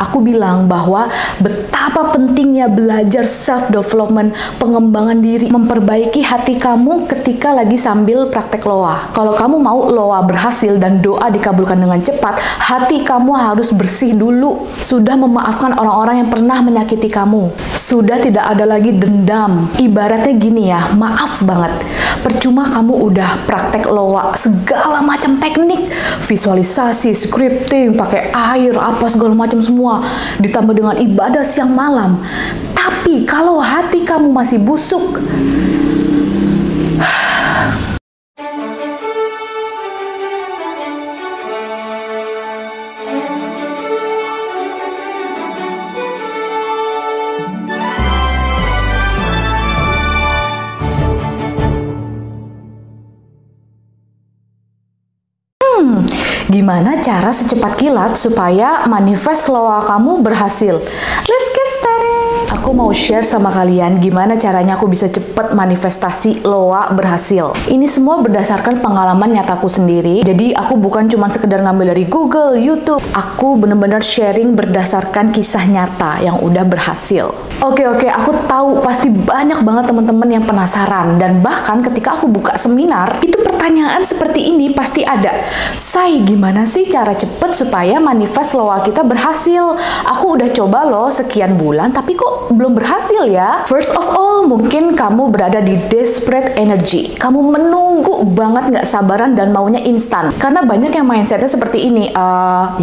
aku bilang bahwa betapa pentingnya belajar self-development, pengembangan diri, memperbaiki hati kamu ketika lagi sambil praktek loa. Kalau kamu mau loa berhasil dan doa dikabulkan dengan cepat, hati kamu harus bersih dulu. Sudah memaafkan orang-orang yang pernah menyakiti kamu. Sudah tidak ada lagi dendam. Ibaratnya gini ya, maaf banget. Percuma kamu udah praktek loa, segala macam teknik, visualisasi, scripting, pakai air, apa segala macam semua, ditambah dengan ibadah siang malam. Tapi kalau hati kamu masih busuk, gimana cara secepat kilat supaya manifest loa kamu berhasil? Let's get started! Aku mau share sama kalian gimana caranya aku bisa cepet manifestasi loa berhasil. Ini semua berdasarkan pengalaman nyataku sendiri. Jadi aku bukan cuma sekedar ngambil dari Google, YouTube. Aku bener-bener sharing berdasarkan kisah nyata yang udah berhasil. Oke, aku tahu pasti banyak banget teman-teman yang penasaran. Dan bahkan ketika aku buka seminar, itu pertanyaan seperti ini pasti ada. Say, gimana sih cara cepet supaya manifest loa kita berhasil? Aku udah coba loh sekian bulan, tapi kok belum berhasil ya? First of all, mungkin kamu berada di desperate energy. Kamu menunggu banget nggak sabaran dan maunya instan. Karena banyak yang mindsetnya seperti ini.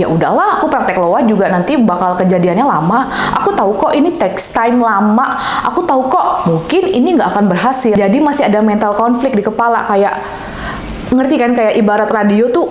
Ya udahlah, aku praktek loa juga nanti bakal kejadiannya lama. Aku tahu kok ini takes time lama. Aku tahu kok mungkin ini nggak akan berhasil. Jadi masih ada mental konflik di kepala kayak, ngerti kan, kayak ibarat radio tuh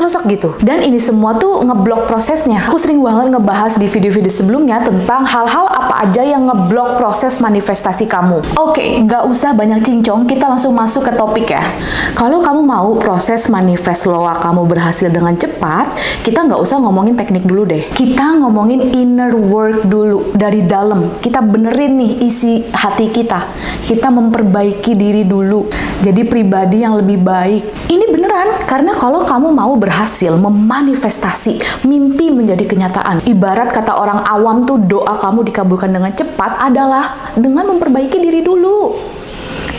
rusak gitu. Dan ini semua tuh ngeblok prosesnya. Aku sering banget ngebahas di video-video sebelumnya tentang hal-hal apa aja yang ngeblok proses manifestasi kamu. Oke, nggak usah banyak cincong, kita langsung masuk ke topik ya. Kalau kamu mau proses manifest loa kamu berhasil dengan cepat, kita nggak usah ngomongin teknik dulu deh. Kita ngomongin inner work dulu, dari dalam. Kita benerin nih isi hati kita. Kita memperbaiki diri dulu. Jadi pribadi yang lebih baik. Ini beneran, karena kalau kamu mau berhasil memanifestasi mimpi menjadi kenyataan, ibarat kata orang awam tuh doa kamu dikabulkan dengan cepat adalah dengan memperbaiki diri dulu.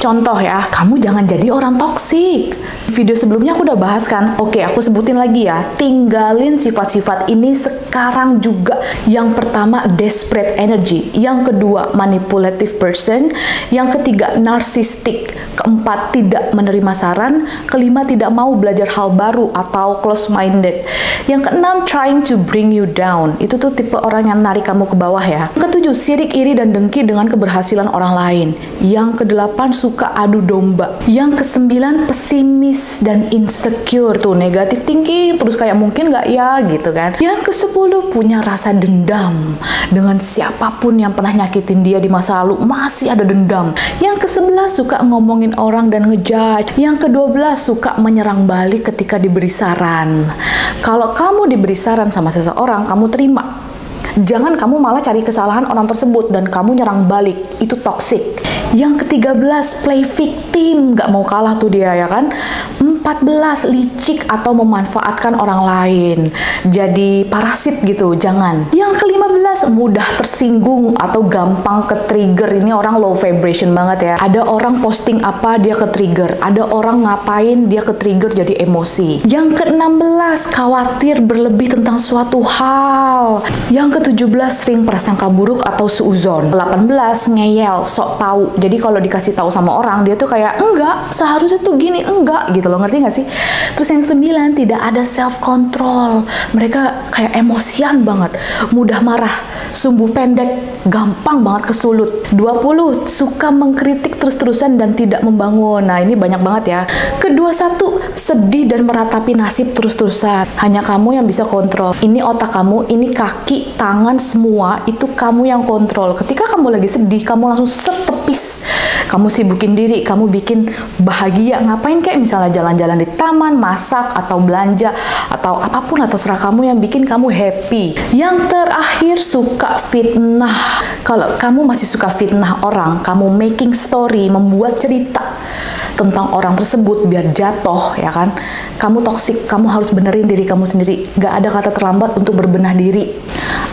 Contoh ya, kamu jangan jadi orang toksik. Video sebelumnya aku udah bahas kan. Oke, aku sebutin lagi ya. Tinggalin sifat-sifat ini sekarang juga. Yang pertama, desperate energy. Yang kedua, manipulative person. Yang ketiga, narcissistic. Keempat, tidak menerima saran. Kelima, tidak mau belajar hal baru atau close-minded. Yang keenam, trying to bring you down. Itu tuh tipe orang yang narik kamu ke bawah ya. Yang ketujuh, sirik, iri, dan dengki dengan keberhasilan orang lain. Yang kedelapan, suka adu domba. Yang kesembilan, pesimis dan insecure, tuh negatif thinking, terus kayak mungkin nggak ya gitu kan. Yang ke-10, punya rasa dendam dengan siapapun yang pernah nyakitin dia di masa lalu, masih ada dendam. Yang ke-11, suka ngomongin orang dan ngejudge. Yang ke-12, suka menyerang balik ketika diberi saran. Kalau kamu diberi saran sama seseorang, kamu terima. Jangan kamu malah cari kesalahan orang tersebut dan kamu nyerang balik. Itu toxic. Yang ke-13, play victim, nggak mau kalah tuh dia ya kan. 14, licik atau memanfaatkan orang lain. Jadi parasit gitu, jangan. Yang ke-15, mudah tersinggung atau gampang ke-trigger. Ini orang low vibration banget ya. Ada orang posting apa, dia ke-trigger. Ada orang ngapain, dia ke-trigger jadi emosi. Yang ke-16, khawatir berlebih tentang suatu hal. Yang ke-17, sering prasangka buruk atau suuzon. 18, ngeyel, sok tahu. Jadi kalau dikasih tahu sama orang, dia tuh kayak, enggak, seharusnya tuh gini, enggak, gitu loh, ngerti nggak sih? Terus yang 9, tidak ada self-control. Mereka kayak emosian banget, mudah marah, sumbu pendek, gampang banget kesulut. 20, suka mengkritik terus-terusan dan tidak membangun. Nah, ini banyak banget ya. Ke-21, sedih dan meratapi nasib terus-terusan. Hanya kamu yang bisa kontrol. Ini otak kamu, ini kaki, tangan, semua, itu kamu yang kontrol. Ketika kamu lagi sedih, kamu langsung setepis. Kamu sibukin diri, kamu bikin bahagia. Ngapain kayak misalnya jalan-jalan di taman, masak, atau belanja, atau apapun lah terserah kamu yang bikin kamu happy. Yang terakhir, suka fitnah. Kalau kamu masih suka fitnah orang, kamu making story, membuat cerita tentang orang tersebut biar jatuh, ya kan? Kamu toksik, kamu harus benerin diri kamu sendiri. Gak ada kata terlambat untuk berbenah diri.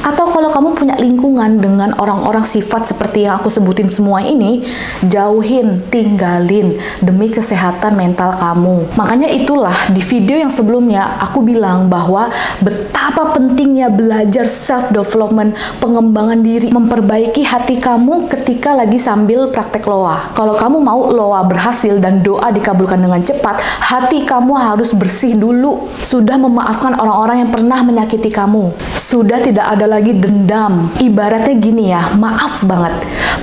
Atau kalau kamu punya lingkungan dengan orang-orang sifat seperti yang aku sebutin semua ini, jauhin, tinggalin demi kesehatan mental kamu. Makanya itulah di video yang sebelumnya aku bilang bahwa betapa pentingnya belajar self-development, pengembangan diri, memperbaiki hati kamu ketika lagi sambil praktek loa. Kalau kamu mau loa berhasil dan doa dikabulkan dengan cepat, hati kamu harus bersih dulu. Sudah memaafkan orang-orang yang pernah menyakiti kamu. Sudah tidak ada lagi dendam. Ibaratnya gini ya, maaf banget.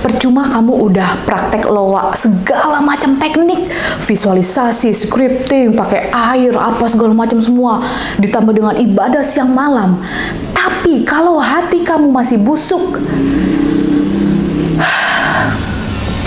Percuma kamu udah praktek loa, segala macam teknik, visualisasi, scripting, pakai air, apa segala macam semua, ditambah dengan ibadah siang malam. Tapi kalau hati kamu masih busuk,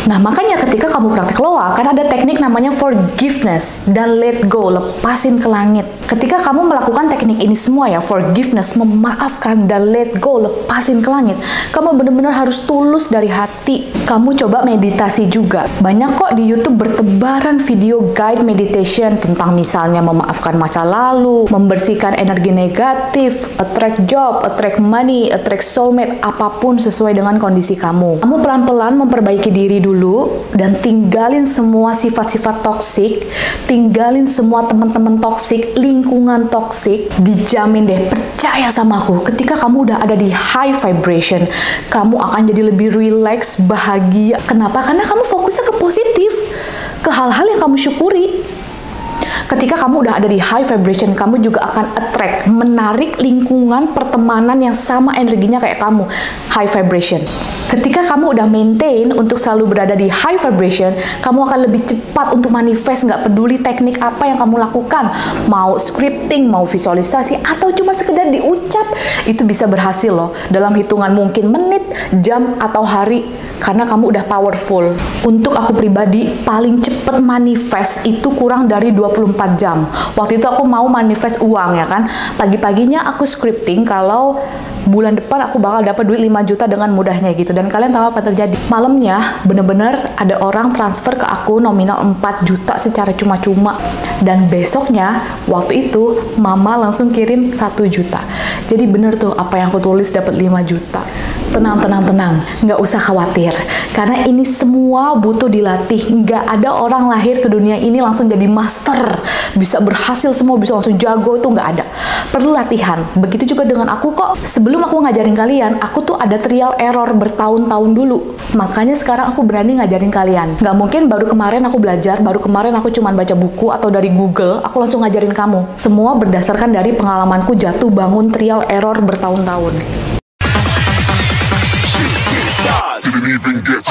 nah, makanya ketika kamu praktek loa, kan ada teknik namanya forgiveness dan let go, lepasin ke langit. Ketika kamu melakukan teknik ini semua ya, forgiveness, memaafkan, dan let go, lepasin ke langit, kamu benar-benar harus tulus dari hati. Kamu coba meditasi juga. Banyak kok di YouTube bertebaran video guide meditation tentang misalnya memaafkan masa lalu, membersihkan energi negatif, attract job, attract money, attract soulmate, apapun sesuai dengan kondisi kamu. Kamu pelan-pelan memperbaiki diri dulu dan tinggalin semua sifat-sifat toksik, tinggalin semua teman-teman toksik, lingkungan toksik. Dijamin deh, percaya sama aku, ketika kamu udah ada di high vibration, kamu akan jadi lebih relax, bahagia. Kenapa? Karena kamu fokusnya ke positif, ke hal-hal yang kamu syukuri. Ketika kamu udah ada di high vibration, kamu juga akan attract, menarik lingkungan pertemanan yang sama energinya kayak kamu, high vibration. Ketika kamu udah maintain untuk selalu berada di high vibration, kamu akan lebih cepat untuk manifest, nggak peduli teknik apa yang kamu lakukan. Mau scripting, mau visualisasi, atau cuma sekedar diucap, itu bisa berhasil loh. Dalam hitungan mungkin menit, jam, atau hari, karena kamu udah powerful. Untuk aku pribadi, paling cepat manifest itu kurang dari 24 jam. Waktu itu aku mau manifest uang ya kan. Pagi-paginya aku scripting kalau bulan depan aku bakal dapat duit 5 juta dengan mudahnya gitu. Dan kalian tahu apa terjadi? Malamnya bener-bener ada orang transfer ke aku nominal 4 juta secara cuma-cuma. Dan besoknya waktu itu mama langsung kirim 1 juta. Jadi bener tuh apa yang aku tulis, dapat 5 juta. Tenang, tenang, tenang. Nggak usah khawatir. Karena ini semua butuh dilatih. Nggak ada orang lahir ke dunia ini langsung jadi master. Bisa berhasil semua, bisa langsung jago, itu nggak ada. Perlu latihan. Begitu juga dengan aku kok. Sebelum aku ngajarin kalian, aku tuh ada trial error bertahun-tahun dulu. Makanya sekarang aku berani ngajarin kalian. Nggak mungkin baru kemarin aku belajar, baru kemarin aku cuma baca buku atau dari Google, aku langsung ngajarin kamu. Semua berdasarkan dari pengalamanku jatuh bangun trial error bertahun-tahun. Didn't even get